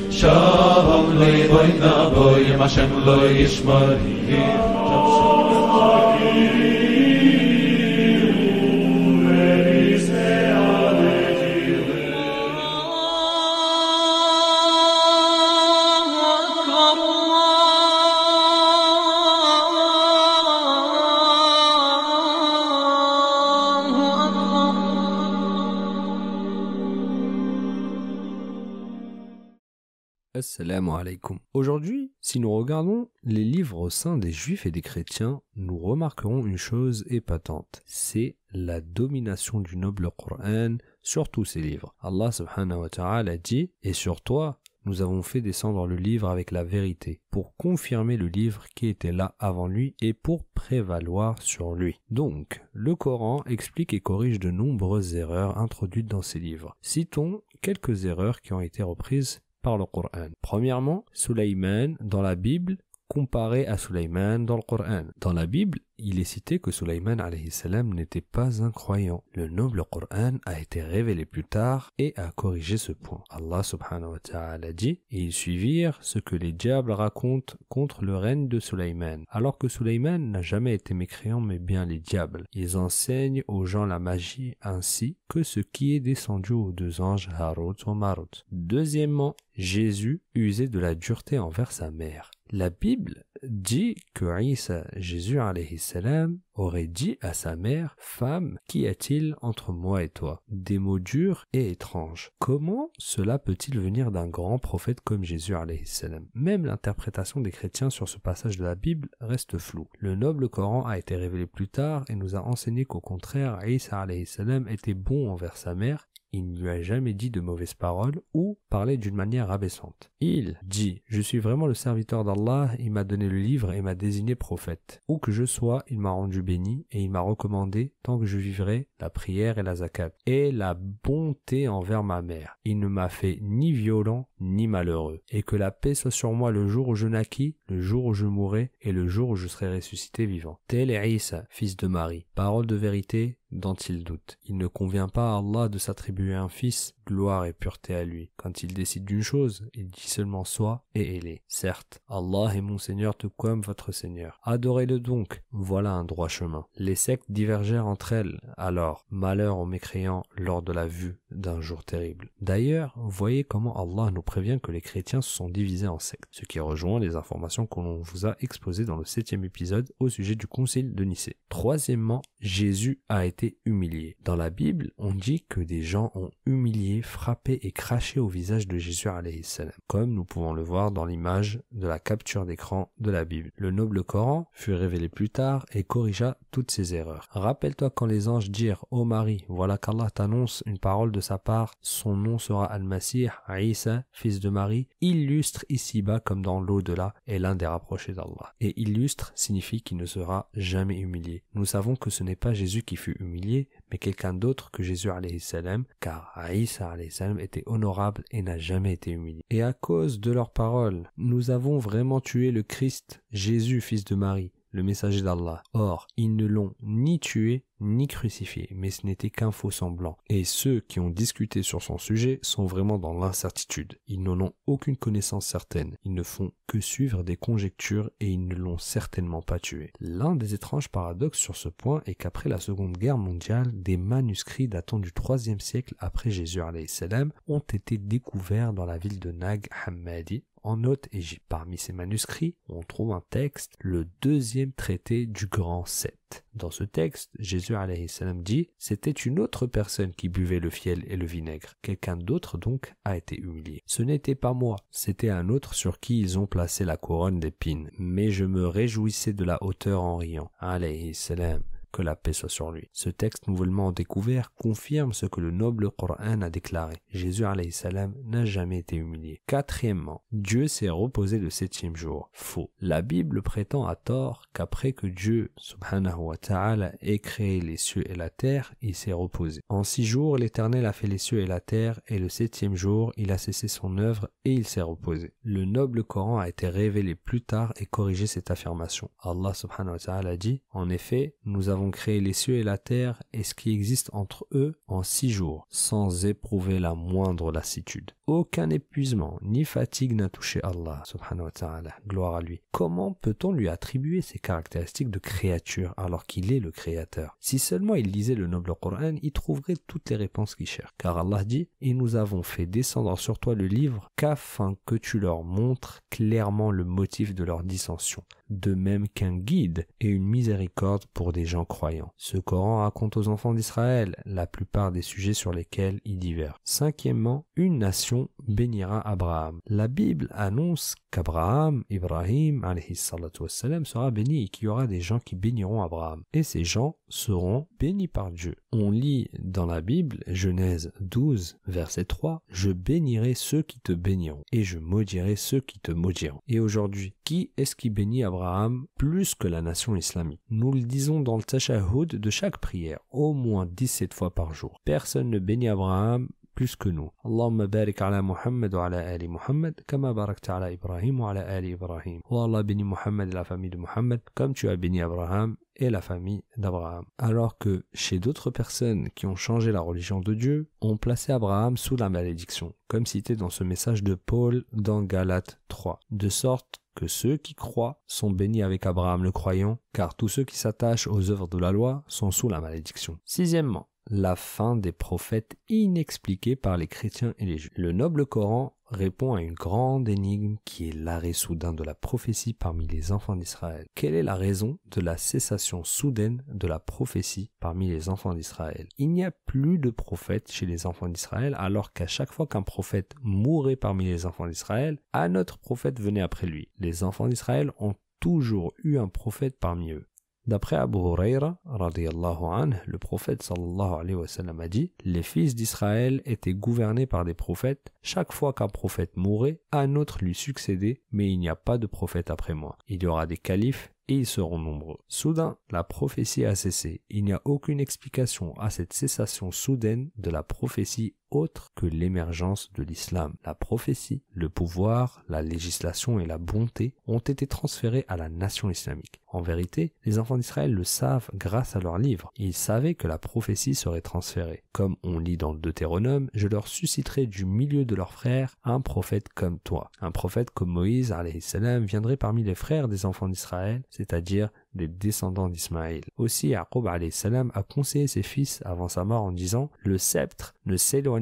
Shalom leiboy naboy, Hashem lo yishmari. Assalamu alaikum. Aujourd'hui, si nous regardons les livres au sein des juifs et des chrétiens, nous remarquerons une chose épatante. C'est la domination du noble Coran sur tous ces livres. Allah subhanahu wa ta'ala dit « Et sur toi, nous avons fait descendre le livre avec la vérité, pour confirmer le livre qui était là avant lui et pour prévaloir sur lui. » Donc, le Coran explique et corrige de nombreuses erreurs introduites dans ces livres. Citons quelques erreurs qui ont été reprises par le Coran. Premièrement, Sulayman dans la Bible comparé à Sulayman dans le Coran. Dans la Bible, il est cité que Sulayman alayhi salam n'était pas un croyant. Le noble Coran a été révélé plus tard et a corrigé ce point. Allah subhanahu wa ta'ala dit « Et ils suivirent ce que les diables racontent contre le règne de Sulayman. Alors que Sulayman n'a jamais été mécréant mais bien les diables. Ils enseignent aux gens la magie ainsi que ce qui est descendu aux deux anges Harut et Marut. » Deuxièmement, Jésus usait de la dureté envers sa mère. La Bible dit que Isa, Jésus alayhi salam, aurait dit à sa mère « Femme, qu'y a-t-il entre moi et toi ?» Des mots durs et étranges. Comment cela peut-il venir d'un grand prophète comme Jésus alayhi salam? Même l'interprétation des chrétiens sur ce passage de la Bible reste floue. Le noble Coran a été révélé plus tard et nous a enseigné qu'au contraire, Isa alayhi salam était bon envers sa mère. Il ne lui a jamais dit de mauvaises paroles ou parlé d'une manière rabaissante. Il dit « Je suis vraiment le serviteur d'Allah, il m'a donné le livre et m'a désigné prophète. Où que je sois, il m'a rendu béni et il m'a recommandé, tant que je vivrai, la prière et la zakat, et la bonté envers ma mère. Il ne m'a fait ni violent ni malheureux. Et que la paix soit sur moi le jour où je naquis, le jour où je mourrai et le jour où je serai ressuscité vivant. Tel est Isa, fils de Marie. Parole de vérité dont il doute. Il ne convient pas à Allah de s'attribuer un fils, gloire et pureté à lui. Quand il décide d'une chose, il dit seulement soit et elle est. Certes, Allah est mon Seigneur tout comme votre Seigneur. Adorez-le donc, voilà un droit chemin. Les sectes divergèrent entre elles, alors malheur aux mécréants lors de la vue d'un jour terrible. D'ailleurs, voyez comment Allah nous prévient que les chrétiens se sont divisés en sectes, ce qui rejoint les informations que l'on vous a exposées dans le 7e épisode au sujet du concile de Nicée. Troisièmement, Jésus a été humilié. Dans la Bible, on dit que des gens ont humilié, frappé et craché au visage de Jésus alayhi salam, comme nous pouvons le voir dans l'image de la capture d'écran de la Bible. Le noble Coran fut révélé plus tard et corrigea toutes ces erreurs. Rappelle-toi quand les anges dirent « Ô Marie, voilà qu'Allah t'annonce une parole de sa part, son nom sera Al-Masih, Isa, fils de Marie, illustre ici-bas comme dans l'au-delà, est l'un des rapprochés d'Allah. » Et illustre signifie qu'il ne sera jamais humilié. Nous savons que ce n'est pas Jésus qui fut humilié, mais quelqu'un d'autre que Jésus alayhi salam, car Isa alayhi salam était honorable et n'a jamais été humilié. Et à cause de leurs paroles, nous avons vraiment tué le Christ, Jésus, fils de Marie, le messager d'Allah. Or, ils ne l'ont ni tué, ni crucifié, mais ce n'était qu'un faux semblant. Et ceux qui ont discuté sur son sujet sont vraiment dans l'incertitude. Ils n'en ont aucune connaissance certaine. Ils ne font que suivre des conjectures et ils ne l'ont certainement pas tué. L'un des étranges paradoxes sur ce point est qu'après la Seconde Guerre mondiale, des manuscrits datant du 3e siècle après Jésus alayhi salam ont été découverts dans la ville de Nag Hammadi, en Haute-Égypte. Parmi ces manuscrits, on trouve un texte, le 2e traité du Grand 7. Dans ce texte, Jésus alayhi salam dit « C'était une autre personne qui buvait le fiel et le vinaigre. Quelqu'un d'autre donc a été humilié. Ce n'était pas moi, c'était un autre sur qui ils ont placé la couronne d'épines. Mais je me réjouissais de la hauteur en riant. Alayhi salam. Que la paix soit sur lui. » Ce texte nouvellement découvert confirme ce que le noble Coran a déclaré. Jésus alayhi salam n'a jamais été humilié. Quatrièmement, Dieu s'est reposé le 7e jour. Faux. La Bible prétend à tort qu'après que Dieu subhanahu wa ta'ala ait créé les cieux et la terre, il s'est reposé. En 6 jours, l'Éternel a fait les cieux et la terre, et le 7e jour, il a cessé son œuvre et il s'est reposé. Le noble Coran a été révélé plus tard et corrigé cette affirmation. Allah subhanahu wa ta'ala dit « En effet, nous avons avons créé les cieux et la terre et ce qui existe entre eux en 6 jours, sans éprouver la moindre lassitude. Aucun épuisement ni fatigue n'a touché Allah, subhanahu wa ta'ala, gloire à lui. Comment peut-on lui attribuer ces caractéristiques de créature alors qu'il est le créateur? Si seulement il lisait le noble Coran, il trouverait toutes les réponses qu'il cherche. Car Allah dit « Et nous avons fait descendre sur toi le livre qu'afin que tu leur montres clairement le motif de leur dissension. » De même qu'un guide et une miséricorde pour des gens croyants. Ce Coran raconte aux enfants d'Israël la plupart des sujets sur lesquels ils divergent. Cinquièmement, une nation bénira Abraham. La Bible annonce qu'Abraham, Ibrahim, alayhi salatu wassalam, sera béni et qu'il y aura des gens qui béniront Abraham. Et ces gens seront bénis par Dieu. On lit dans la Bible, Genèse 12, verset 3, « Je bénirai ceux qui te béniront et je maudirai ceux qui te maudiront. » Et aujourd'hui, qui est-ce qui bénit Abraham plus que la nation islamique? Nous le disons dans le tashahhud de chaque prière, au moins 17 fois par jour. Personne ne bénit Abraham plus que nous. Allahumma barik ala Muhammad wa ala ali Muhammad, kama barakta ala Ibrahim wa ala ali Ibrahim. Oh Allah, bénis Muhammad et la famille de Muhammad, comme tu as béni Abraham et la famille d'Abraham. Alors que chez d'autres personnes qui ont changé la religion de Dieu, on plaçait Abraham sous la malédiction, comme cité dans ce message de Paul dans Galates 3. De sorte que ceux qui croient sont bénis avec Abraham le croyant, car tous ceux qui s'attachent aux œuvres de la loi sont sous la malédiction. Sixièmement, la fin des prophètes inexpliquée par les chrétiens et les juifs. Le noble Coran répond à une grande énigme qui est l'arrêt soudain de la prophétie parmi les enfants d'Israël. Quelle est la raison de la cessation soudaine de la prophétie parmi les enfants d'Israël? Il n'y a plus de prophètes chez les enfants d'Israël, alors qu'à chaque fois qu'un prophète mourait parmi les enfants d'Israël, un autre prophète venait après lui. Les enfants d'Israël ont toujours eu un prophète parmi eux. D'après Abu Huraira, radiyallahu anhu, le prophète sallallahu alayhi wa sallam a dit « Les fils d'Israël étaient gouvernés par des prophètes. Chaque fois qu'un prophète mourait, un autre lui succédait, mais il n'y a pas de prophète après moi. Il y aura des califes et ils seront nombreux. » Soudain, la prophétie a cessé. Il n'y a aucune explication à cette cessation soudaine de la prophétie autre que l'émergence de l'islam. La prophétie, le pouvoir, la législation et la bonté ont été transférés à la nation islamique. En vérité, les enfants d'Israël le savent grâce à leurs livres. Ils savaient que la prophétie serait transférée. Comme on lit dans le Deutéronome, je leur susciterai du milieu de leurs frères un prophète comme toi. Un prophète comme Moïse, alayhi salam, viendrait parmi les frères des enfants d'Israël, c'est-à-dire des descendants d'Ismaël. Aussi, Yaqub alayhi salam a conseillé ses fils avant sa mort en disant « Le sceptre ne s'éloignera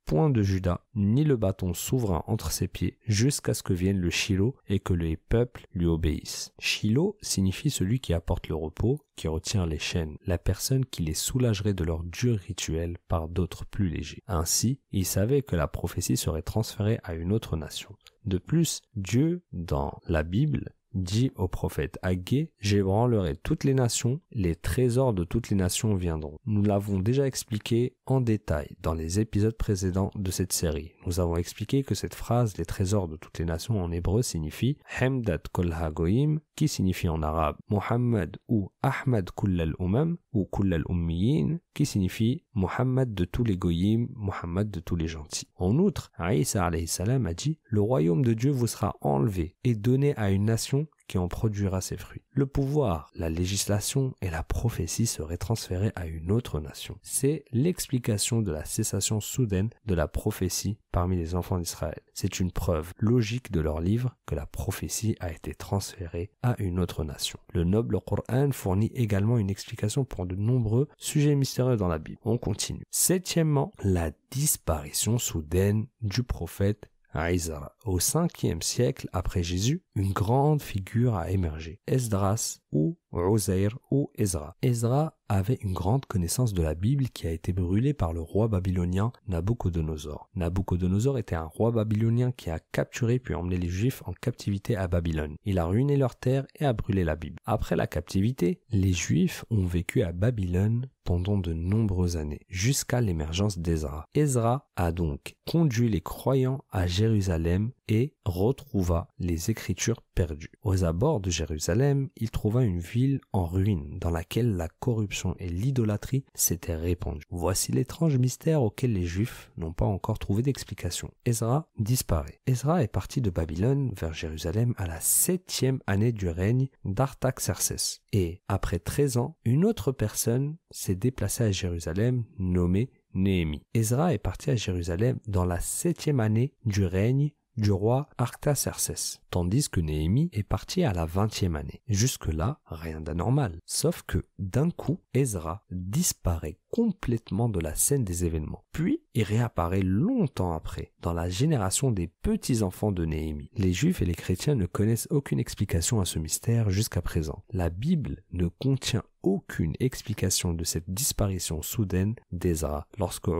point de Juda, ni le bâton souverain entre ses pieds, jusqu'à ce que vienne le Shiloh et que les peuples lui obéissent. » Shiloh signifie celui qui apporte le repos, qui retire les chaînes, la personne qui les soulagerait de leur dur rituel par d'autres plus légers. Ainsi, il savait que la prophétie serait transférée à une autre nation. De plus, Dieu, dans la Bible, dit au prophète Haggé, « J'ébranlerai toutes les nations, les trésors de toutes les nations viendront. » Nous l'avons déjà expliqué en détail dans les épisodes précédents de cette série. Nous avons expliqué que cette phrase, les trésors de toutes les nations en hébreu signifie Hamdat kol hagoyim, qui signifie en arabe Muhammad ou Ahmad kullal umam ou kullal ummiyin, qui signifie Muhammad de tous les goyim, Muhammad de tous les gentils. En outre, Isa alayhi salam a dit, « Le royaume de Dieu vous sera enlevé et donné à une nation qui en produira ses fruits. » Le pouvoir, la législation et la prophétie seraient transférés à une autre nation. C'est l'explication de la cessation soudaine de la prophétie parmi les enfants d'Israël. C'est une preuve logique de leur livre que la prophétie a été transférée à une autre nation. Le noble Coran fournit également une explication pour de nombreux sujets mystérieux dans la Bible. On continue. Septièmement, la disparition soudaine du prophète Isra. Au 5e siècle après Jésus, une grande figure a émergé, Esdras ou Uzair ou Ezra. Ezra avait une grande connaissance de la Bible qui a été brûlée par le roi babylonien Nabuchodonosor. Nabuchodonosor était un roi babylonien qui a capturé puis emmené les Juifs en captivité à Babylone. Il a ruiné leur terre et a brûlé la Bible. Après la captivité, les Juifs ont vécu à Babylone pendant de nombreuses années, jusqu'à l'émergence d'Ezra. Ezra a donc conduit les croyants à Jérusalem et retrouva les écritures perdues. Aux abords de Jérusalem, il trouva une ville en ruine dans laquelle la corruption et l'idolâtrie s'étaient répandues. Voici l'étrange mystère auquel les Juifs n'ont pas encore trouvé d'explication. Ezra disparaît. Ezra est parti de Babylone vers Jérusalem à la 7e année du règne d'Artaxerxès. Et après 13 ans, une autre personne s'est déplacée à Jérusalem nommée Néhémie. Ezra est parti à Jérusalem dans la 7e année du règne du roi Artaxerxès, tandis que Néhémie est parti à la 20e année. Jusque-là, rien d'anormal. Sauf que, d'un coup, Ezra disparaît complètement de la scène des événements. Puis, il réapparaît longtemps après, dans la génération des petits-enfants de Néhémie. Les Juifs et les chrétiens ne connaissent aucune explication à ce mystère jusqu'à présent. La Bible ne contient aucune explication de cette disparition soudaine d'Ezra. Lorsque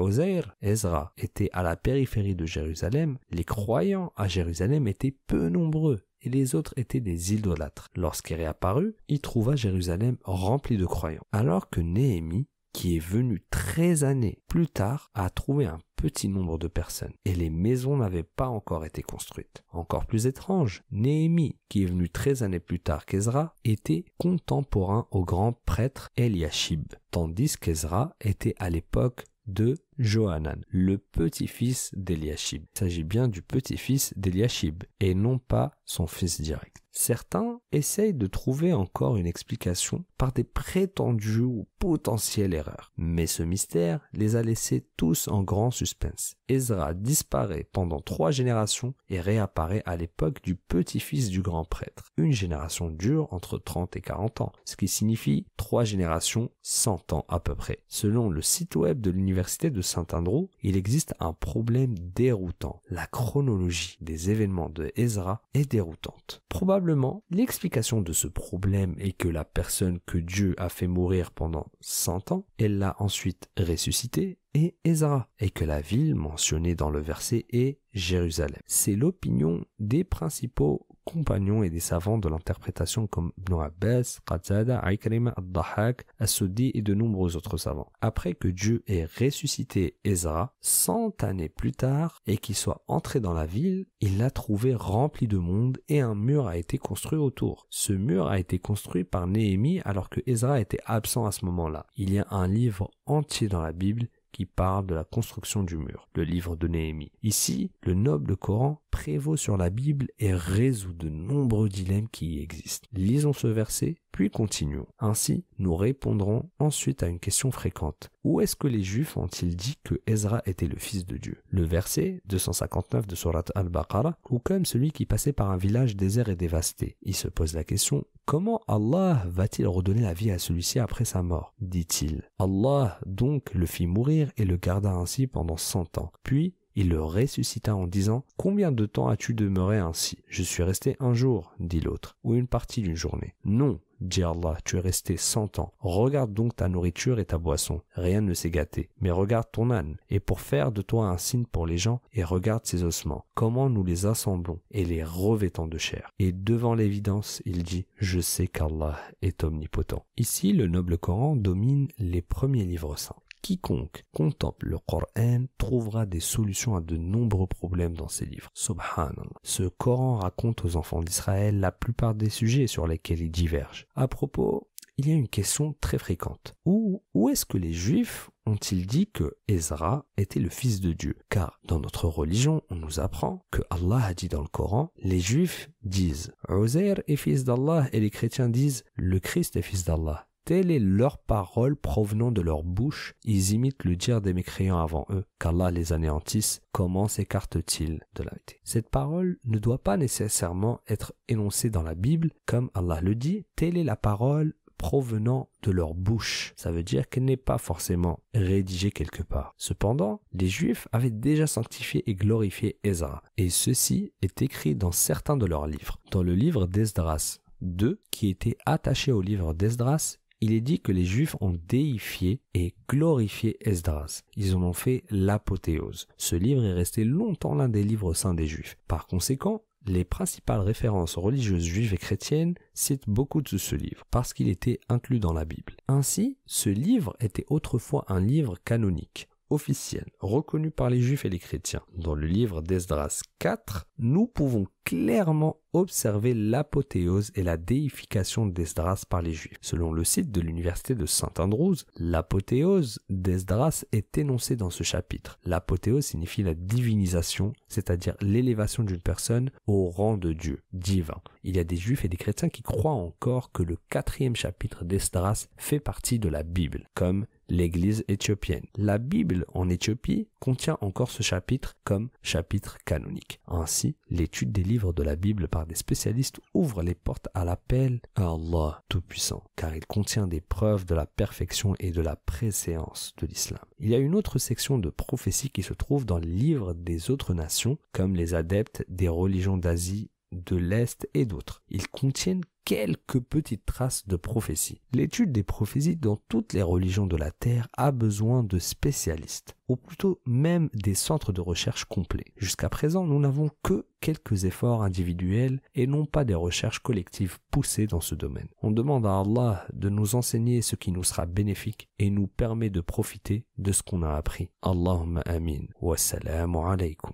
Ezra était à la périphérie de Jérusalem, les croyants à Jérusalem étaient peu nombreux et les autres étaient des idolâtres. Lorsqu'il réapparut, il trouva Jérusalem remplie de croyants. Alors que Néhémie, qui est venu 13 années plus tard, a trouvé un petit nombre de personnes et les maisons n'avaient pas encore été construites. Encore plus étrange, Néhémie, qui est venu 13 années plus tard qu'Ezra, était contemporain au grand prêtre Eliashib, tandis qu'Ezra était à l'époque de Johanan, le petit-fils d'Eliashib. Il s'agit bien du petit-fils d'Eliashib et non pas son fils direct. Certains essayent de trouver encore une explication par des prétendues ou potentielles erreurs. Mais ce mystère les a laissés tous en grand suspense. Ezra disparaît pendant 3 générations et réapparaît à l'époque du petit-fils du grand prêtre. Une génération dure entre 30 et 40 ans, ce qui signifie 3 générations, 100 ans à peu près. Selon le site web de l'université de Saint-Andrew, il existe un problème déroutant. La chronologie des événements de Ezra est déroutante. Probablement, l'explication de ce problème est que la personne que Dieu a fait mourir pendant 100 ans, elle l'a ensuite ressuscité, est Ezra, et que la ville mentionnée dans le verset est Jérusalem. C'est l'opinion des principaux compagnons et des savants de l'interprétation comme Ibn Abbas, Qatada, Ikrima, Ad-Dahhak, As-Suddi et de nombreux autres savants. Après que Dieu ait ressuscité Ezra 100 années plus tard et qu'il soit entré dans la ville, il l'a trouvé rempli de monde et un mur a été construit autour. Ce mur a été construit par Néhémie alors que Ezra était absent à ce moment-là. Il y a un livre entier dans la Bible qui parle de la construction du mur, le livre de Néhémie. Ici, le noble Coran prévaut sur la Bible et résout de nombreux dilemmes qui y existent. Lisons ce verset, puis continuons. Ainsi, nous répondrons ensuite à une question fréquente. Où est-ce que les Juifs ont-ils dit que Ezra était le fils de Dieu? Le verset 259 de Surat Al-Baqarah, ou comme celui qui passait par un village désert et dévasté. Il se pose la question, comment Allah va-t-il redonner la vie à celui-ci après sa mort? Dit-il. Allah donc le fit mourir et le garda ainsi pendant 100 ans. Puis, il le ressuscita en disant « Combien de temps as-tu demeuré ainsi ?»« Je suis resté 1 jour, dit l'autre, ou une partie d'une journée. »« Non, dit Allah, tu es resté 100 ans. Regarde donc ta nourriture et ta boisson. Rien ne s'est gâté. Mais regarde ton âne, et pour faire de toi un signe pour les gens, et regarde ses ossements. Comment nous les assemblons, et les revêtons de chair. » Et devant l'évidence, il dit « Je sais qu'Allah est omnipotent. » Ici, le noble Coran domine les premiers livres saints. Quiconque contemple le Coran trouvera des solutions à de nombreux problèmes dans ses livres. Subhanallah. Ce Coran raconte aux enfants d'Israël la plupart des sujets sur lesquels ils divergent. À propos, il y a une question très fréquente. Où est-ce que les Juifs ont-ils dit que Ezra était le fils de Dieu? Car dans notre religion, on nous apprend que Allah a dit dans le Coran, les Juifs disent Uzair est fils d'Allah et les chrétiens disent le Christ est fils d'Allah. Telle est leur parole provenant de leur bouche, ils imitent le dire des mécréants avant eux, qu'Allah les anéantisse, comment s'écartent-ils de la vérité? Cette parole ne doit pas nécessairement être énoncée dans la Bible, comme Allah le dit, telle est la parole provenant de leur bouche. Ça veut dire qu'elle n'est pas forcément rédigée quelque part. Cependant, les Juifs avaient déjà sanctifié et glorifié Ezra, et ceci est écrit dans certains de leurs livres. Dans le livre d'Esdras 2, qui était attaché au livre d'Esdras, il est dit que les Juifs ont déifié et glorifié Esdras. Ils en ont fait l'apothéose. Ce livre est resté longtemps l'un des livres saints des Juifs. Par conséquent, les principales références religieuses juives et chrétiennes citent beaucoup de ce livre, parce qu'il était inclus dans la Bible. Ainsi, ce livre était autrefois un livre canonique. officielle, reconnue par les Juifs et les chrétiens. Dans le livre d'Esdras 4, nous pouvons clairement observer l'apothéose et la déification d'Esdras par les Juifs. Selon le site de l'université de Saint Andrews, l'apothéose d'Esdras est énoncée dans ce chapitre. L'apothéose signifie la divinisation, c'est-à-dire l'élévation d'une personne au rang de Dieu, divin. Il y a des Juifs et des chrétiens qui croient encore que le 4e chapitre d'Esdras fait partie de la Bible, comme l'Église éthiopienne. La Bible en Éthiopie contient encore ce chapitre comme chapitre canonique. Ainsi, l'étude des livres de la Bible par des spécialistes ouvre les portes à l'appel à Allah Tout-Puissant, car il contient des preuves de la perfection et de la préséance de l'islam. Il y a une autre section de prophétie qui se trouve dans les livres des autres nations, comme les adeptes des religions d'Asie, de l'Est et d'autres. Ils contiennent quelques petites traces de prophétie. L'étude des prophéties dans toutes les religions de la Terre a besoin de spécialistes, ou plutôt même des centres de recherche complets. Jusqu'à présent, nous n'avons que quelques efforts individuels et non pas des recherches collectives poussées dans ce domaine. On demande à Allah de nous enseigner ce qui nous sera bénéfique et nous permet de profiter de ce qu'on a appris. Allahumma amin. Wassalamu alaykum.